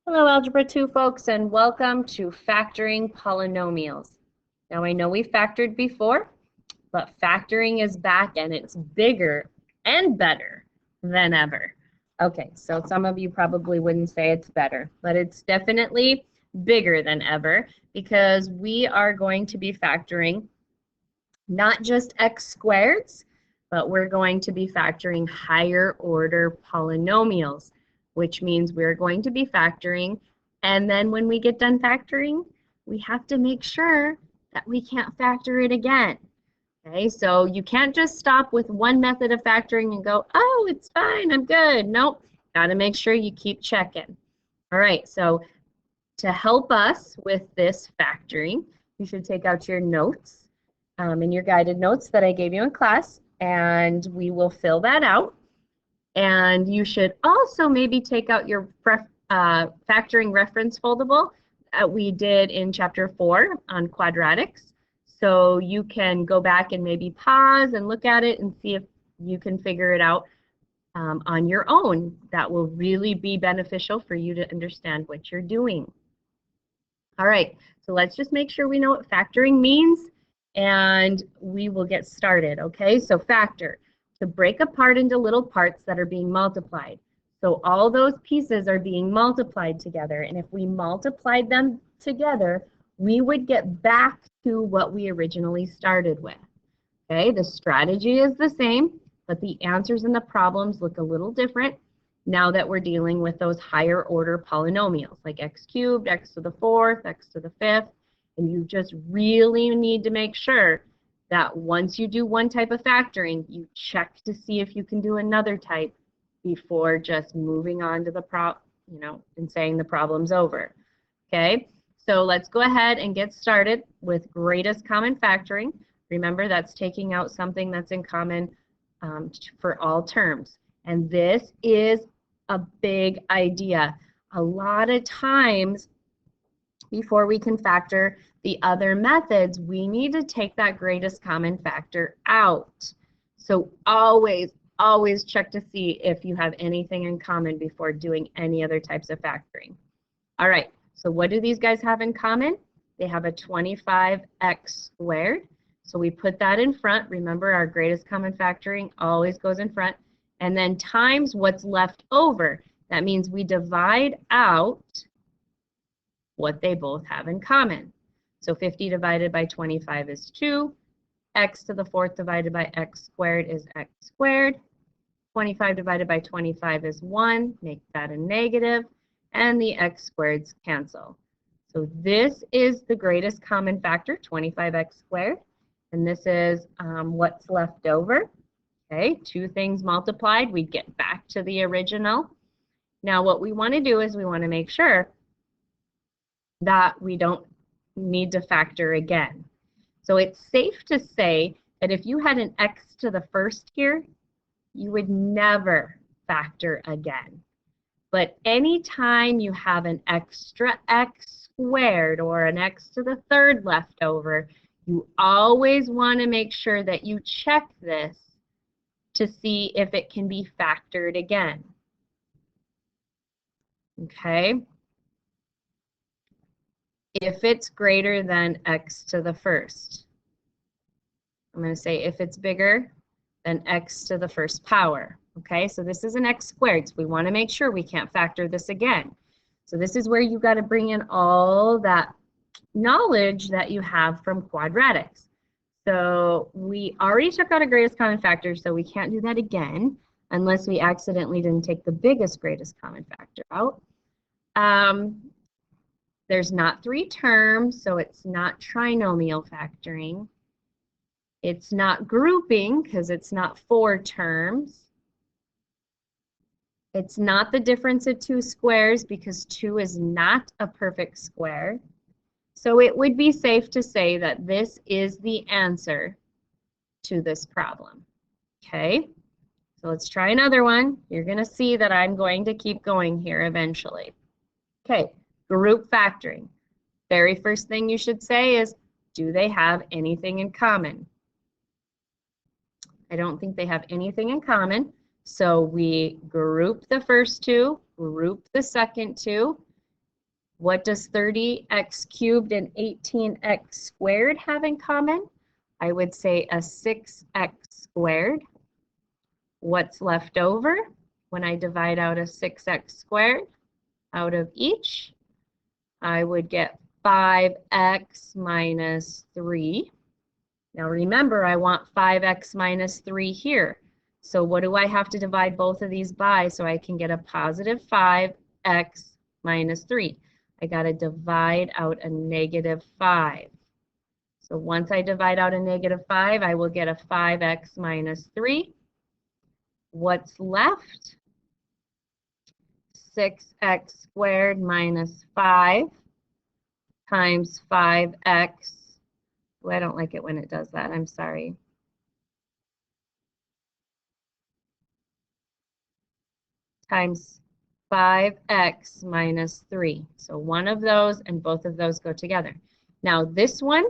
Hello, Algebra 2 folks, and welcome to Factoring Polynomials. Now, I know we factored before, but factoring is back and it's bigger and better than ever. Okay, so some of you probably wouldn't say it's better, but it's definitely bigger than ever because we are going to be factoring not just x squareds, but we're going to be factoring higher order polynomials, which means we're going to be factoring, and then when we get done factoring, we have to make sure that we can't factor it again. Okay, so you can't just stop with one method of factoring and go, oh, it's fine, I'm good. Nope, got to make sure you keep checking. All right, so to help us with this factoring, you should take out your notes in your guided notes that I gave you in class, and we will fill that out. And you should also maybe take out your factoring reference foldable that we did in chapter 4 on quadratics. So you can go back and maybe pause and look at it and see if you can figure it out on your own. That will really be beneficial for you to understand what you're doing. All right, so let's just make sure we know what factoring means, and we will get started, okay? So factor, to break apart into little parts that are being multiplied. So all those pieces are being multiplied together, and if we multiplied them together, we would get back to what we originally started with, okay? The strategy is the same, but the answers in the problems look a little different now that we're dealing with those higher order polynomials like x cubed, x to the fourth, x to the fifth, and you just really need to make sure that once you do one type of factoring, you check to see if you can do another type before just moving on to the and saying the problem's over. Okay, so let's go ahead and get started with greatest common factoring. Remember, that's taking out something that's in common for all terms. And this is a big idea. A lot of times, before we can factor the other methods, we need to take that greatest common factor out. So always check to see if you have anything in common before doing any other types of factoring. All right, so what do these guys have in common? They have a 25x squared. So we put that in front. Remember, our greatest common factoring always goes in front. And then times what's left over. That means we divide out what they both have in common. So 50 divided by 25 is 2. X to the fourth divided by x squared is x squared. 25 divided by 25 is 1. Make that a negative. And the x squareds cancel. So this is the greatest common factor, 25x squared. And this is what's left over. Okay, two things multiplied, we get back to the original. Now what we want to do is we want to make sure that we don't need to factor again. So it's safe to say that if you had an x to the first here, you would never factor again. But anytime you have an extra x squared or an x to the third left over, you always want to make sure that you check this to see if it can be factored again. Okay? If it's greater than x to the first. I'm going to say if it's bigger than x to the first power. Okay, so this is an x squared, so we want to make sure we can't factor this again. So this is where you got to bring in all that knowledge that you have from quadratics. So we already took out a greatest common factor, so we can't do that again unless we accidentally didn't take the biggest greatest common factor out. There's not 3 terms, so it's not trinomial factoring. It's not grouping because it's not 4 terms. It's not the difference of 2 squares because 2 is not a perfect square. So it would be safe to say that this is the answer to this problem. Okay, so let's try another one. You're going to see that I'm going to keep going here eventually. Okay, group factoring. Very first thing you should say is, do they have anything in common? I don't think they have anything in common. So we group the first 2, group the second 2, What does 30x cubed and 18x squared have in common? I would say a 6x squared. What's left over when I divide out a 6x squared out of each? I would get 5x minus 3. Now remember, I want 5x minus 3 here. So what do I have to divide both of these by so I can get a positive 5x minus 3? I got to divide out a negative 5. So once I divide out a negative 5, I will get a 5x minus 3. What's left? 6x squared minus 5 times 5x. Oh, I don't like it when it does that. I'm sorry. Times 5x minus 3. So one of those and both of those go together. Now this one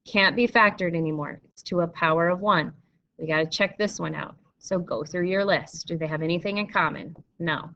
can't be factored anymore. It's to a power of 1. We got to check this one out. So go through your list. Do they have anything in common? No.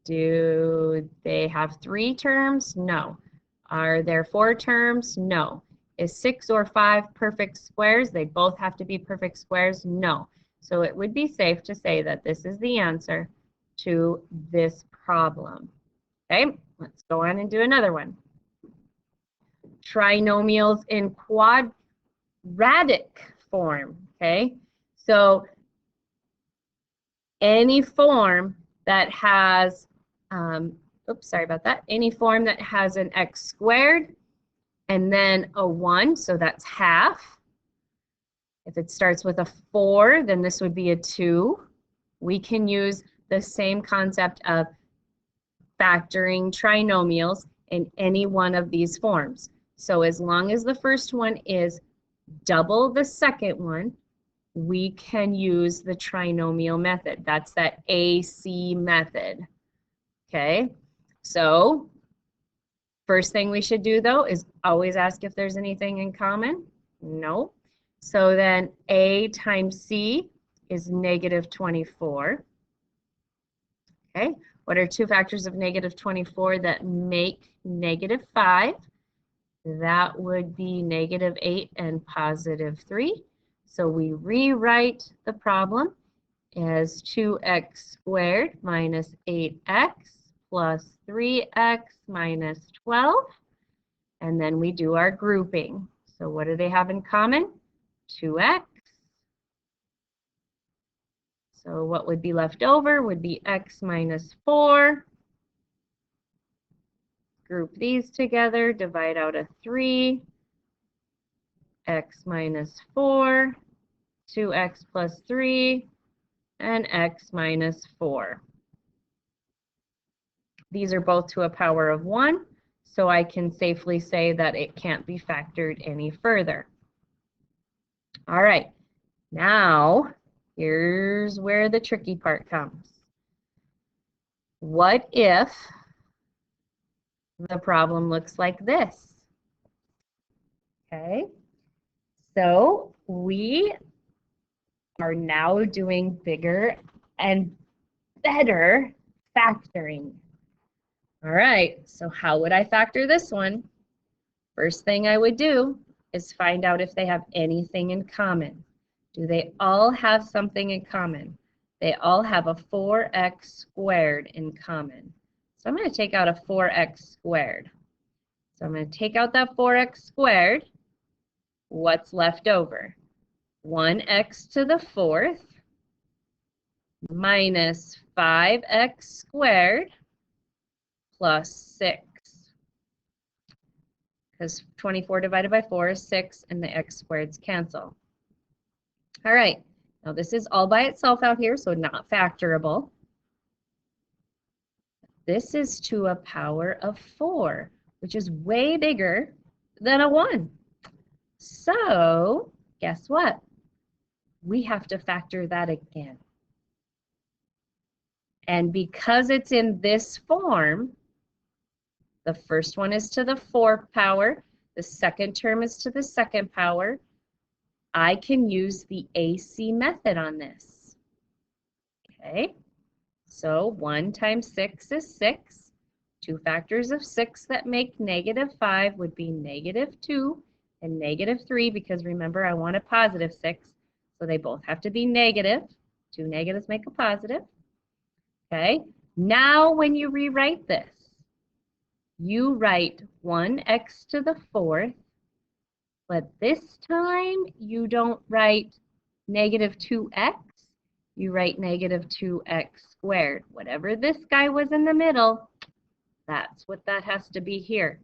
Do they have 3 terms? No. Are there 4 terms? No. Is 6 or 5 perfect squares? They both have to be perfect squares? No. So it would be safe to say that this is the answer to this problem. Okay, let's go on and do another one. Trinomials in quadratic form. Okay, so any form that has, oops, sorry about that, any form that has an x squared and then a 1, so that's half. If it starts with a 4, then this would be a 2. We can use the same concept of factoring trinomials in any one of these forms. So as long as the first one is double the second one, we can use the trinomial method. That's that AC method. Okay, so first thing we should do though is always ask if there's anything in common. No. So then A times C is negative 24. Okay, what are 2 factors of negative 24 that make negative 5? That would be negative 8 and positive 3. So we rewrite the problem as 2x squared minus 8x plus 3x minus 12. And then we do our grouping. So what do they have in common? 2x. So what would be left over would be x minus 4. Group these together, divide out a 3. X minus 4, 2x plus 3, and x minus 4. These are both to a power of 1, so I can safely say that it can't be factored any further. All right, now here's where the tricky part comes. What if the problem looks like this? Okay, so we are now doing bigger and better factoring. All right, so how would I factor this one? First thing I would do is find out if they have anything in common. Do they all have something in common? They all have a 4x squared in common. So I'm going to take out a 4x squared. So I'm going to take out that 4x squared. What's left over? 1x to the 4th minus 5x squared plus 6. Because 24 divided by 4 is 6, and the x squareds cancel. All right, now this is all by itself out here, so not factorable. This is to a power of 4, which is way bigger than a 1. So, guess what? We have to factor that again. And because it's in this form, the first one is to the 4th power, the second term is to the 2nd power. I can use the AC method on this. Okay, so 1 times 6 is 6. Two factors of 6 that make -5 would be -2 and -3, because remember I want a positive 6, so they both have to be negative. Two negatives make a positive. Okay, now when you rewrite this, you write 1x to the 4th, but this time you don't write -2x, you write -2x squared. Whatever this guy was in the middle, that's what that has to be here.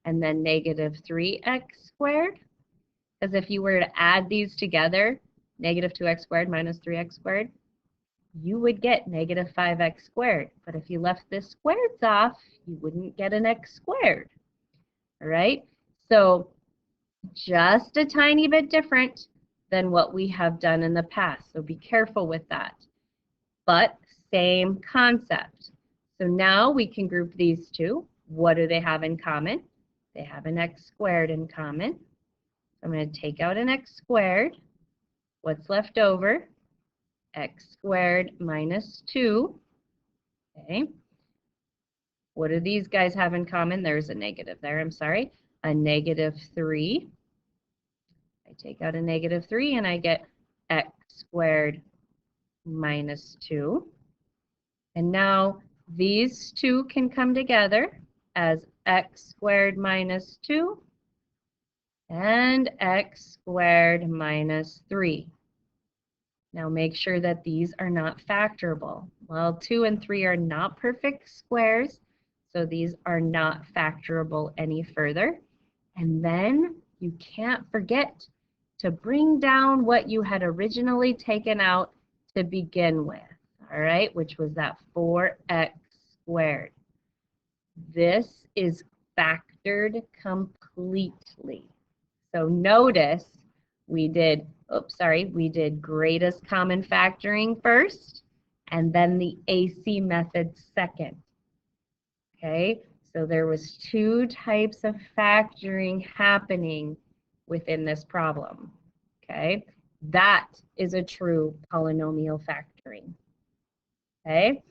And then -3x squared, because if you were to add these together, -2x squared minus 3x squared, you would get -5x squared. But if you left the squareds off, you wouldn't get an x squared. All right? So just a tiny bit different than what we have done in the past. So be careful with that. But same concept. So now we can group these two. What do they have in common? They have an x squared in common. I'm going to take out an x squared. What's left over? X squared minus 2. Okay. What do these guys have in common? There's a negative there, I'm sorry. A -3. I take out a -3 and I get x squared minus 2. And now these two can come together as x squared minus 2 and x squared minus 3. Now make sure that these are not factorable. Well, 2 and 3 are not perfect squares, so these are not factorable any further. And then you can't forget to bring down what you had originally taken out to begin with, all right, which was that 4x squared. This is factored completely. So notice we did, we did greatest common factoring first, and then the AC method second. Okay, so there was two types of factoring happening within this problem. Okay, that is a true polynomial factoring. Okay,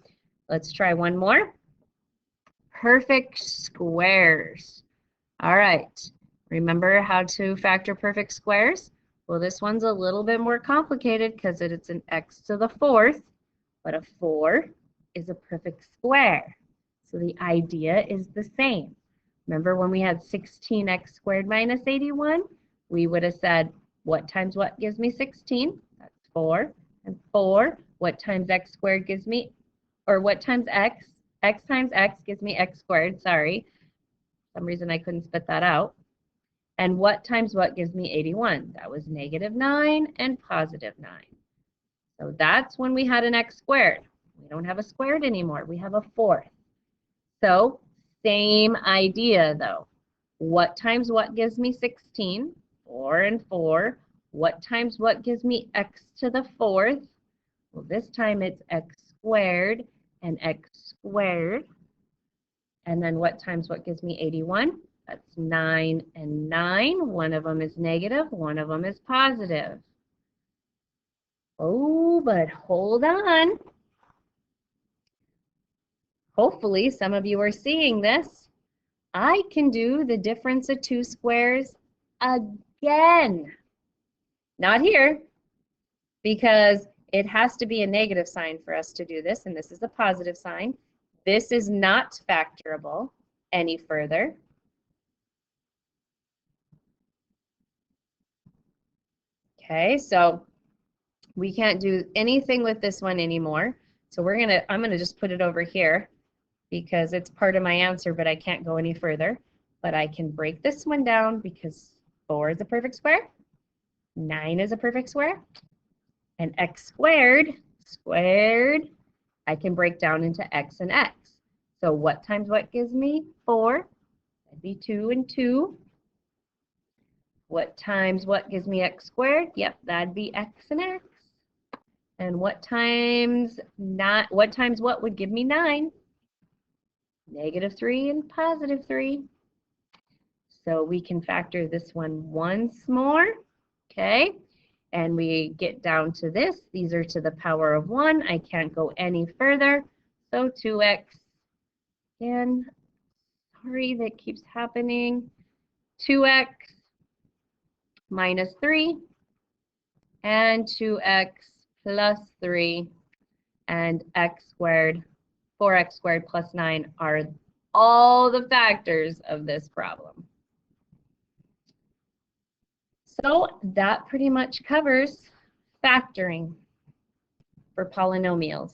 let's try one more. Perfect squares. All right, remember how to factor perfect squares? Well, this one's a little bit more complicated because it's an x to the 4th, but a 4 is a perfect square. So the idea is the same. Remember when we had 16x squared minus 81? We would have said, what times what gives me 16? That's 4. And 4, what times x squared gives me, or what times x? X times x gives me x squared, sorry. For some reason I couldn't spit that out. And what times what gives me 81? That was -9 and +9. So that's when we had an x squared. We don't have a squared anymore. We have a 4th. So same idea though. What times what gives me 16? 4 and 4. What times what gives me x to the 4th? Well, this time it's x squared and x squared. And then what times what gives me 81? That's 9 and 9. One of them is negative, one of them is positive. Oh, but hold on. Hopefully some of you are seeing this. I can do the difference of two squares again. Not here, because it has to be a negative sign for us to do this, and this is a positive sign. This is not factorable any further. Okay, so we can't do anything with this one anymore. So I'm gonna just put it over here because it's part of my answer, but I can't go any further. But I can break this one down because 4 is a perfect square, 9 is a perfect square, and x squared, I can break down into x and x. So what times what gives me 4? That'd be 2 and 2. What times what gives me x squared? Yep, that'd be x and x. And what times what would give me 9? -3 and +3. So we can factor this one once more, okay? And we get down to this. These are to the power of 1. I can't go any further. So 2x again, sorry, that keeps happening. 2x minus 3 and 2x plus 3 and x squared, 4x squared plus 9 are all the factors of this problem. So that pretty much covers factoring for polynomials.